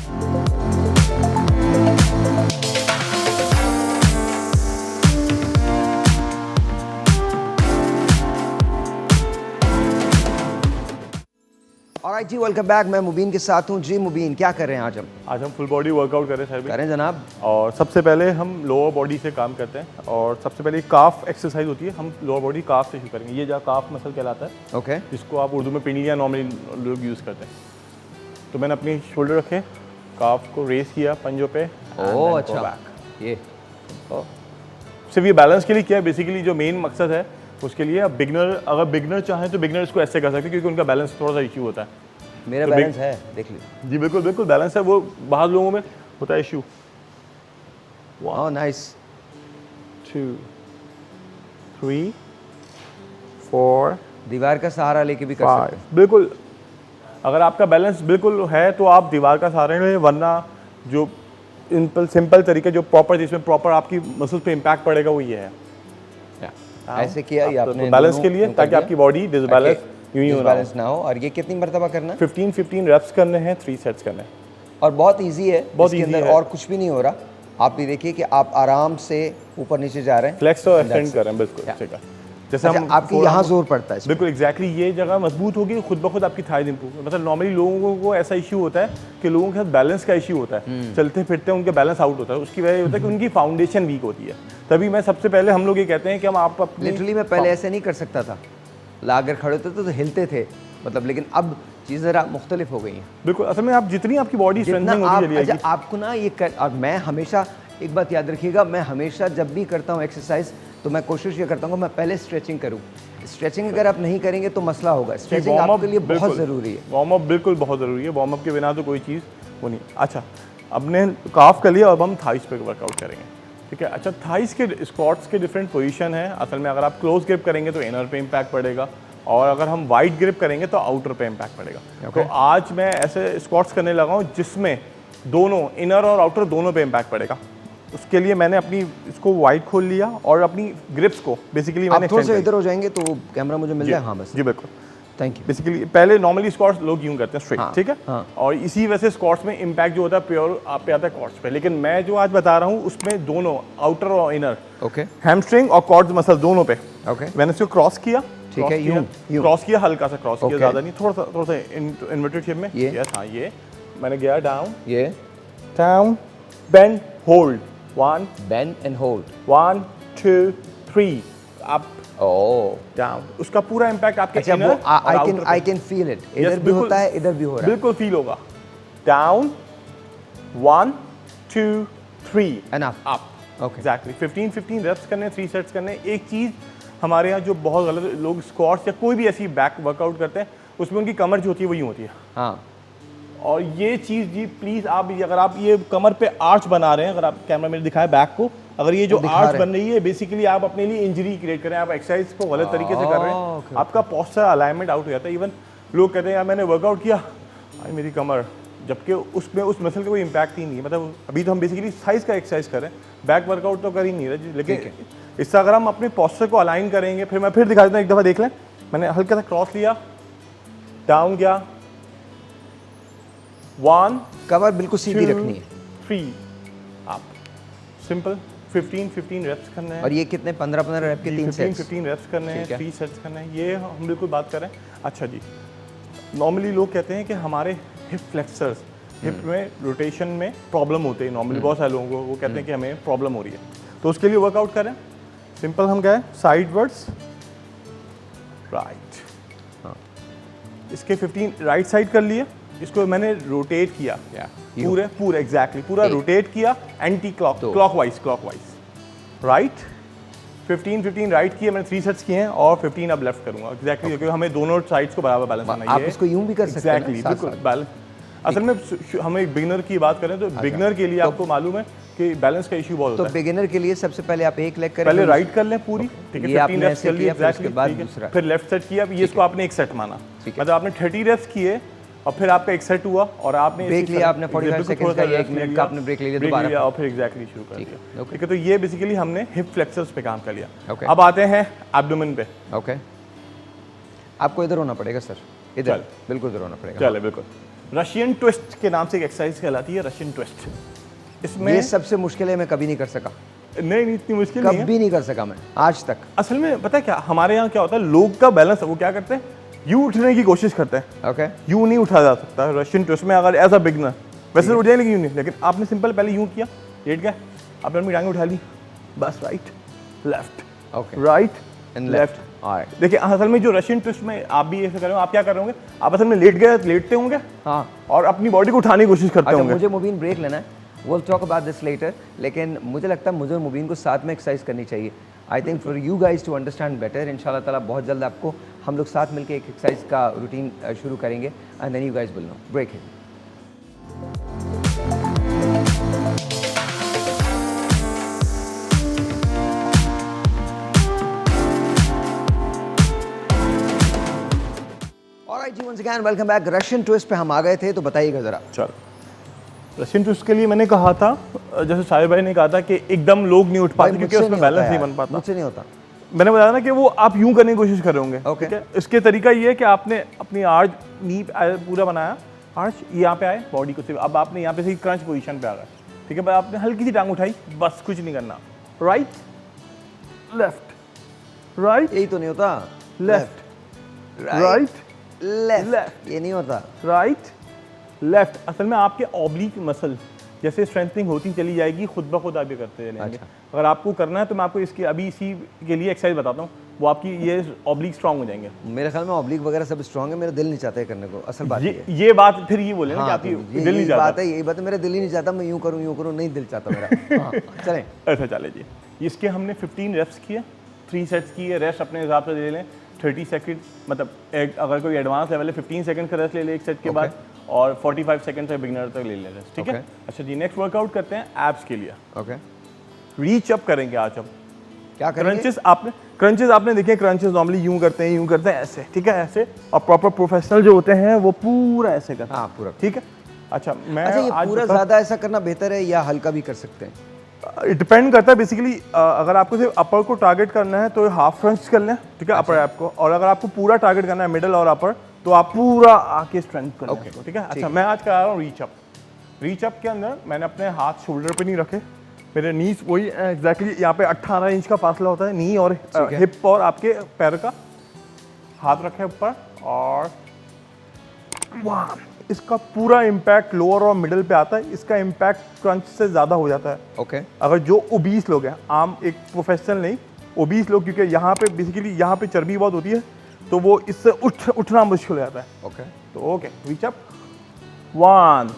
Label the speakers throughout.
Speaker 1: Alright जी, welcome back. मैं मुबीन के साथ हूँ। जी मुबीन, क्या कर रहे हैं आज हम
Speaker 2: फुल बॉडी वर्कआउट कर रहे हैं सर।
Speaker 1: करें जनाब।
Speaker 2: और सबसे पहले हम लोअर बॉडी से काम करते हैं और सबसे पहले काफ एक्सरसाइज होती है। हम लोअर बॉडी काफ से शुरू करेंगे। ये जो काफ मसल कहलाता है,
Speaker 1: ओके,
Speaker 2: जिसको आप उर्दू में पिंडलियाँ नॉर्मली लोग यूज़ करते हैं। तो मैंने अपनी शोल्डर रखे, काफ को रेस किया पंजों पे।
Speaker 1: ओह अच्छा, ये
Speaker 2: सिर्फ ये बैलेंस के लिए किया है। बेसिकली जो मेन मकसद है उसके लिए अब अगर बिगनर चाहें तो बिगनर इसको ऐसे कर सकते हैं, क्योंकि उनका बैलेंस थोड़ा सा इशू होता है।
Speaker 1: मेरा
Speaker 2: तो
Speaker 1: बैलेंस है, देख लीजिए।
Speaker 2: जी बिल्कुल बिल्कुल बैलेंस है, वो बाहर लोगों में होता है इशू।
Speaker 1: Oh nice.
Speaker 2: 2 3 4
Speaker 1: दीवार का सहारा लेके भी कर
Speaker 2: 5।
Speaker 1: सकते हैं।
Speaker 2: बिल्कुल, अगर आपका बैलेंस बिल्कुल है तो आप दीवार का सहारा लें, वरना जो सिंपल तरीके जो प्रॉपर, जिसमें प्रॉपर आपकी मसल पे इम्पैक्ट पड़ेगा वो ये है।
Speaker 1: ऐसे किया या आपने
Speaker 2: बैलेंस के लिए, ताकि आपकी बॉडी डिसबैलेंस
Speaker 1: बैलेंस ना हो। और ये कितनी मरतबा करना है?
Speaker 2: 15 रेप्स करने हैं, 3 सेट्स करने हैं।
Speaker 1: और बहुत इजी है,
Speaker 2: बहुत
Speaker 1: इसके
Speaker 2: easy
Speaker 1: अंदर
Speaker 2: है।
Speaker 1: और कुछ भी नहीं हो रहा। आप भी देखिए कि आप आराम से ऊपर नीचे जा रहे हैं,
Speaker 2: फ्लेक्स और एक्सटेंड कर रहे हैं। बिल्कुल ठीक है। जैसे
Speaker 1: अच्छा,
Speaker 2: हम
Speaker 1: आपके यहाँ जोर पड़ता है।
Speaker 2: बिल्कुल एग्जैक्टली, ये जगह मजबूत होगी, खुद ब खुद आपकी थाइज इंप्रूव। मतलब नॉर्मली लोगों को ऐसा इशू होता है कि लोगों के साथ बैलेंस का इशू होता है, चलते फिरते उनके बैलेंस आउट होता है। उसकी वजह होता है कि उनकी फाउंडेशन वीक होती है। तभी मैं सबसे पहले हम लोग ये कहते हैं कि हम आप अपनी
Speaker 1: लिटरली मैं पहले ऐसे नहीं कर सकता था, लाकर खड़े होते तो हिलते थे मतलब, लेकिन अब चीज़ ज़रा मुख्तलिफ हो गई हैं।
Speaker 2: बिल्कुल, असल में आप जितनी आपकी बॉडी स्ट्रेंथनिंग होती चली जाएगी।
Speaker 1: अच्छा, आपको ना ये कर, और मैं हमेशा एक बात याद रखिएगा, मैं हमेशा जब भी करता हूँ एक्सरसाइज तो मैं कोशिश ये करता हूँ कि मैं पहले स्ट्रेचिंग करूँ। स्ट्रेचिंग अगर आप नहीं करेंगे तो मसला होगा। स्ट्रेचिंग आपके लिए बहुत ज़रूरी है।
Speaker 2: वार्म अप बिल्कुल बहुत ज़रूरी है। वार्म अप के बिना तो कोई चीज़ वो नहीं। अच्छा, अपने काफ कर लिया, अब हम थाइस पे वर्कआउट करेंगे। ठीक है। अच्छा, थाइस के स्क्वाट्स के डिफरेंट पोजीशन है। असल में अगर आप क्लोज ग्रिप करेंगे तो इनर पे इम्पैक्ट पड़ेगा, और अगर हम वाइड ग्रिप करेंगे तो आउटर पे इम्पैक्ट पड़ेगा। तो आज मैं ऐसे स्क्वाट्स करने लगा हूँ जिसमें दोनों इनर और आउटर दोनों पे इम्पैक्ट पड़ेगा। उसके लिए मैंने अपनी इसको वाइड खोल लिया और अपनी ग्रिप्स को बेसिकली मैंने
Speaker 1: थोड़ा सा इधर हो जाएंगे तो कैमरा मुझे मिल जाए। हाँ बस,
Speaker 2: जी बिल्कुल,
Speaker 1: थैंक यू।
Speaker 2: बेसिकली पहले नॉर्मली स्क्वाट्स लोग यूं करते हैं स्ट्रेट।
Speaker 1: हाँ,
Speaker 2: ठीक है।
Speaker 1: हाँ।
Speaker 2: और इसी वजह से स्क्वाट्स में इम्पैक्ट जो होता है प्योर आप पे आता है क्वाड्स पे। लेकिन मैं जो आज बता रहा हूँ उसमें दोनों आउटर और इनर,
Speaker 1: ओके,
Speaker 2: हैमस्ट्रिंग और क्वाड्स मसल दोनों पे।
Speaker 1: ओके,
Speaker 2: मैंने इसको क्रॉस किया।
Speaker 1: ठीक है, यूं
Speaker 2: क्रॉस किया, हल्का सा क्रॉस किया,
Speaker 1: Okay.
Speaker 2: ज़्यादा नहीं, थोड़ा सा इन्वर्टेड शेप में।
Speaker 1: ये?
Speaker 2: यस हाँ, ये मैंने गया डाउन,
Speaker 1: ये
Speaker 2: down, bend, hold, 1
Speaker 1: bend and hold,
Speaker 2: 1 2 3 up,
Speaker 1: oh
Speaker 2: down. उसका पूरा इम्पैक्ट आपके
Speaker 1: अच्छा,
Speaker 2: इनर
Speaker 1: वो
Speaker 2: और outer
Speaker 1: I can feel it. इधर भी होता है, इधर भी हो रहा है।
Speaker 2: बिल्कुल फील होगा। Down, 1 2 3
Speaker 1: enough,
Speaker 2: up.
Speaker 1: Okay,
Speaker 2: exactly 15 reps करने, 3 सेट्स करने। एक चीज़ हमारे यहाँ जो बहुत गलत, लोग स्क्वाट्स या कोई भी ऐसी बैक वर्कआउट करते हैं उसमें उनकी कमर जो होती है वही होती है।
Speaker 1: हाँ,
Speaker 2: और ये चीज़ जी प्लीज़ आप, अगर आप ये कमर पे आर्च बना रहे हैं, अगर आप कैमरा में दिखाएं बैक को, अगर ये जो आर्च बन रही है बेसिकली आप अपने लिए इंजरी क्रिएट करें। आप एक्सरसाइज को गलत तरीके से कर रहे हैं, आपका पोस्चर अलाइनमेंट आउट हो जाता है। इवन लोग कहते हैं यार मैंने वर्कआउट किया, आई मेरी कमर, जबकि उसमें उस मसल का कोई इम्पैक्ट ही नहीं है। मतलब अभी तो हम बेसिकली साइज का एक्सरसाइज करें, बैक वर्कआउट तो कर ही नहीं रहे। लेकिन इससे अगर हम अपने पोस्चर को अलाइन करेंगे, फिर मैं फिर दिखा देता हूँ, एक दफ़ा देख लें। मैंने हल्का सा क्रॉस लिया, डाउन गया, 1
Speaker 1: कमर बिल्कुल सीधी रखनी है,
Speaker 2: 3 अप। सिंपल 15 रेप्स करने हैं।
Speaker 1: और ये कितने 15 रैप के 3 सेट्स,
Speaker 2: 15 रेप्स करने हैं, 3 सेट्स करने हैं। ये हम बिल्कुल बात करें। अच्छा जी, नॉर्मली लोग कहते हैं कि हमारे हिप फ्लेक्सर्स, हिप में रोटेशन में प्रॉब्लम होते हैं। नॉर्मली बहुत सारे लोगों को वो कहते हैं कि हमें प्रॉब्लम हो रही है, तो उसके लिए वर्कआउट करें। सिंपल हम गए साइड वर्ड्स, राइट, इसके 15 राइट साइड कर लिए। इसको मैंने रोटेट किया, पूरे एग्जैक्टली पूरा रोटेट किया, एंटी क्लॉकवाइज, राइट। 15 राइट किए मैंने, 3 सेट्स किए हैं, और 15 अब लेफ्ट करूंगा एग्जैक्टली, क्योंकि हमें दोनों साइड्स को बराबर बैलेंस करना है।
Speaker 1: आप इसको यूं भी कर सकते हैं
Speaker 2: एग्जैक्टली, बिल्कुल बैलेंस। असल में हम एक बिगिनर की बात करें तो बिगिनर के लिए आपको मालूम है कि बैलेंस का इशू बहुत होता है।
Speaker 1: तो बिगिनर के लिए सबसे पहले आप एक लेग करें,
Speaker 2: पहले राइट कर लें पूरी, ठीक है, 15 रेप्स कर लिए
Speaker 1: उसके बाद दूसरा,
Speaker 2: फिर लेफ्ट सेट किया। ये इसको आपने एक सेट माना, मतलब आपने 30 रेप्स किए और फिर आपका एक सेट हुआ और आपने
Speaker 1: ब्रेक लिया, आपने 45 सेकंड का, 1 मिनट का आपने ब्रेक ले लिया, दोबारा
Speaker 2: और फिर एग्जैक्टली शुरू कर दिया। ठीक है, तो ये बेसिकली हमने हिप फ्लेक्सर्स पे काम कर लिया।
Speaker 1: Okay.
Speaker 2: अब आते हैं एब्डोमेन पे।
Speaker 1: ओके, आपको इधर होना पड़ेगा सर, इधर बिल्कुल इधर होना पड़ेगा।
Speaker 2: चले बिल्कुल रशियन ट्विस्ट के नाम से एक एक्सरसाइज कहलाती है, रशियन ट्विस्ट। इसमें
Speaker 1: ये सबसे मुश्किल है, मैं कभी नहीं कर सका,
Speaker 2: नहीं इतनी मुश्किल नहीं है,
Speaker 1: कभी नहीं कर सका मैं आज तक।
Speaker 2: असल में पता है क्या हमारे यहाँ क्या होता है, लोग का बैलेंस वो क्या करते हैं, यूं उठने की कोशिश करते हैं।
Speaker 1: ओके,
Speaker 2: यूं नहीं उठा जा सकता रशियन ट्विस्ट में, अगर एज अ बिगनर वैसे तो उठ जाए लेकिन यूं नहीं, लेकिन आपने सिंपल पहले यूं किया, लेट गए, आपने अपनी टांगें उठा ली, बस right left,
Speaker 1: okay,
Speaker 2: right
Speaker 1: and
Speaker 2: left.
Speaker 1: Alright.
Speaker 2: देखिए असल में जो रशियन ट्विस्ट में आप भी ऐसे कर रहे हो, आप क्या कर रहे होंगे, आप असल में लेटते होंगे
Speaker 1: हाँ,
Speaker 2: और अपनी बॉडी को उठाने की कोशिश करते
Speaker 1: अच्छा
Speaker 2: होंगे।
Speaker 1: मुझे मुबीन ब्रेक लेना है, we'll talk about this later, लेकिन मुझे लगता है मुझे और मुबीन को साथ में एक्सरसाइज करनी चाहिए। I think for you guys to understand better, इंशाल्लाह ताला बहुत जल्द आपको हम लोग साथ मिलकर एक एक्सरसाइज का रूटीन शुरू करेंगे, and then you guys will know. Break है। ऑलराइट जी, once again welcome back. Russian twist पे हम आ गए थे, तो बताइएगा जरा।
Speaker 2: चलो रशियन ट्विस्ट के लिए मैंने कहा था, जैसे साहिर भाई ने कहा था कि एकदम लोग नहीं उठ पाते क्योंकि उसमें बैलेंस नहीं बन पाता।
Speaker 1: मुझसे नहीं होता।
Speaker 2: मैंने बताया ना कि वो आप यूं करने की कोशिश कर रहे होंगे।
Speaker 1: Okay.
Speaker 2: ठीक है, इसके तरीका ये है कि आपने अपनी आर्च नी पूरा बनाया, आर्च यहाँ पे आए, बॉडी को सिर्फ अब आपने यहाँ पे से क्रंच पोजीशन पे आ गए। ठीक है, आपने हल्की सी टांग उठाई, बस कुछ नहीं करना, राइट लेफ्ट राइट,
Speaker 1: यही तो नहीं होता।
Speaker 2: लेफ्ट राइट
Speaker 1: लेफ्ट, ये नहीं होता।
Speaker 2: Right left. असल में आपके ऑब्लिक मसल जैसे स्ट्रेंथनिंग होती चली जाएगी, खुद ब खुद आप ये करते चलेंगे।
Speaker 1: अच्छा।
Speaker 2: अगर आपको करना है तो मैं आपको इसकी अभी इसी के लिए एक्सरसाइज बताता हूँ, वो आपकी ये ऑब्लिक स्ट्रांग हो जाएंगे।
Speaker 1: मेरे ख्याल में ऑब्लिक वगैरह सब स्ट्रांग है, मेरा दिल नहीं चाहता है करने को। असल बात
Speaker 2: ये बात फिर ये बोले ना कि
Speaker 1: हाँ,
Speaker 2: आपकी
Speaker 1: तो
Speaker 2: दिल नहीं चाहता।
Speaker 1: बात है, यही बात है, मेरा दिल ही नहीं चाहता, मैं यूं करूं, नहीं दिल चाहता मेरा। हाँ, चलें।
Speaker 2: अच्छा चले जी, इसके हमने 15 रेप्स किए, 3 सेट्स किए, रेस्ट अपने हिसाब से ले लें 30 सेकंड, मतलब अगर कोई एडवांस लेवल है 15 सेकंड का रेस्ट ले ले एक सेट के बाद, और 45 सेकंड से बिगिनर तक ले लें रेस्ट। ठीक है, अच्छा जी, नेक्स्ट वर्कआउट करते हैं एब्स के लिए।
Speaker 1: ओके,
Speaker 2: रीच अप करेंगे आज हम।
Speaker 1: क्या करेंगे?
Speaker 2: क्रंचेस आपने देखे, क्रंचेस नॉर्मली यूं करते हैं ऐसे, ठीक है ऐसे, और प्रॉपर प्रोफेशनल जो होते हैं वो पूरा ऐसे करते हैं।
Speaker 1: हाँ, पूरा।
Speaker 2: ठीक है, अच्छा मैं
Speaker 1: अच्छा, ये
Speaker 2: आज
Speaker 1: पूरा ज्यादा ऐसा करना बेहतर है या हल्का भी कर सकते हैं?
Speaker 2: डिपेंड करता है बेसिकली। अगर आपको सिर्फ अपर को टारगेट करना है तो हाफ क्रंच कर लें, ठीक है, अपर ऐप को, और अगर आपको पूरा टारगेट करना है मिडल और अपर, तो आप पूरा आके स्ट्रेंथ कर लें। ठीक है, अच्छा मैं आज करा रहा हूँ रीच अप। रीच अप के अंदर मैंने अपने हाथ शोल्डर पे नहीं रखे, मेरे नीज वही एग्जैक्टली यहाँ पे 18 इंच का फासला होता है, नी और हिप और आपके पैर का, हाथ रखे ऊपर, और वाह, इसका पूरा इम्पैक्ट लोअर और मिडल पे आता है, इसका इम्पैक्ट क्रंच से ज़्यादा हो जाता है।
Speaker 1: ओके,
Speaker 2: अगर जो ओबीस लोग हैं, आम एक प्रोफेशनल नहीं, ओबीस लोग, क्योंकि यहाँ पे बेसिकली यहाँ पे चर्बी बहुत होती है, तो वो इससे उठना मुश्किल हो जाता है।
Speaker 1: ओके,
Speaker 2: तो ओके, रीच अप 1।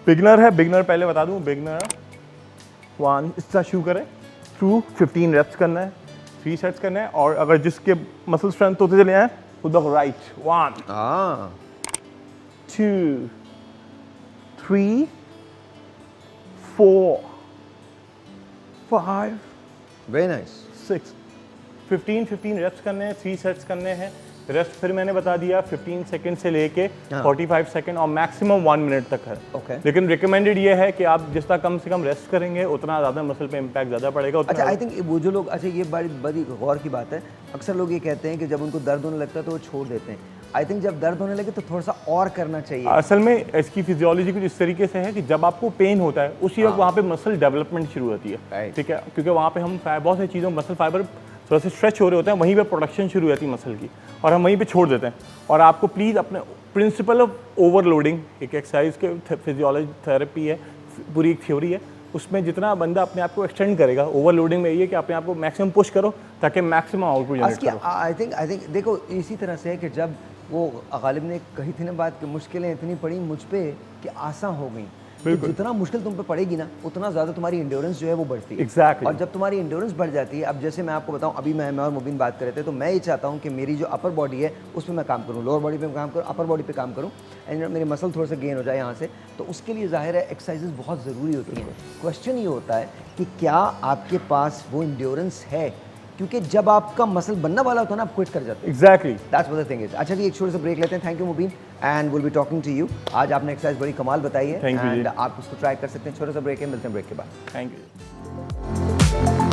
Speaker 2: बिगनर है, बिगनर पहले बता दूं, बिगनर 1 इसका शुरू करें, 2 15 रेप्स करना है, 3 सेट्स करना है, और अगर जिसके मसल स्ट्रेंथ होते चले आए उधर राइट 1
Speaker 1: हाँ,
Speaker 2: 2 3 4 5
Speaker 1: वेरी नाइस।
Speaker 2: 6 15 रेप्स करने हैं, 3 सेट्स करने हैं, रेस्ट फिर मैंने बता दिया 15 सेकंड से लेके 45 सेकंड और मैक्सिमम 1 मिनट तक है।
Speaker 1: Okay.
Speaker 2: लेकिन रिकमेंडेड ये है कि आप जितना कम से कम रेस्ट करेंगे उतना ज़्यादा मसल पे इम्पैक्ट ज़्यादा पड़ेगा।
Speaker 1: अच्छा, आई थिंक वो जो लोग, अच्छा ये बड़ी गौर की बात है, अक्सर लोग ये कहते हैं कि जब उनको दर्द होने लगता है तो वो छोड़ देते हैं। आई थिंक जब दर्द होने लगे तो थोड़ा सा और करना चाहिए।
Speaker 2: असल में इसकी फिजियोलॉजी कुछ इस तरीके से है कि जब आपको पेन होता है उसी वक्त वहाँ पे मसल डेवलपमेंट शुरू होती है। ठीक है, क्योंकि वहाँ पे हम बहुत सारी चीज़ों मसल फाइबर थोड़ा सा स्ट्रेच हो रहे होते हैं, वहीं पे प्रोडक्शन शुरू हो जाती है मसल की, और हम वहीं पे छोड़ देते हैं। और आपको प्लीज़ अपने प्रिंसिपल ऑफ ओवरलोडिंग, एक एक्सरसाइज के फिजियोलॉजी थेरेपी है, पूरी एक थ्योरी है, उसमें जितना बंदा अपने आप को एक्सटेंड करेगा, ओवरलोडिंग में ये कि अपने आप को मैक्सिमम पुश करो ताकि मैक्सिमम आउटपुट जनरेट करो।
Speaker 1: आई थिंक देखो इसी तरह से है कि जब वो गालिब ने कही थी ना बात कि मुश्किलें इतनी पड़ी मुझ पे कि आसान हो गई, तो जितना मुश्किल तुम पे पड़ेगी ना उतना ज़्यादा तुम्हारी इंड्योरेंस जो है वो बढ़ती है।
Speaker 2: Exactly.
Speaker 1: और जब तुम्हारी इंड्योरेंस बढ़ जाती है, अब जैसे मैं आपको बताऊं, अभी मैं और मुबीन बात कर रहे थे, तो मैं ये चाहता हूं कि मेरी जो अपर बॉडी है उस पर मैं काम करूं, लोअर बॉडी पे काम करूं, अपर बॉडी पे काम करूं, एंड मेरे मसल थोड़ा सा गेन हो जाए यहाँ से। तो उसके लिए जाहिर है एक्सरसाइजेज बहुत ज़रूरी होती हैं। क्वेश्चन ये होता है कि क्या आपके पास वो इंड्योरेंस है, क्योंकि जब आपका मसल बनने वाला होता है ना, आप क्विट कर जाते हैं।
Speaker 2: Exactly,
Speaker 1: that's what the thing is. अच्छा जी, एक छोटे से ब्रेक लेते हैं। Thank you Mubeen, and will be talking to you. आज आपने एक्सरसाइज बड़ी कमाल बताई है,
Speaker 2: Thank you,
Speaker 1: एंड आप उसको ट्राई कर सकते हैं। छोटा सा ब्रेक है, मिलते हैं ब्रेक के बाद।
Speaker 2: Thank you.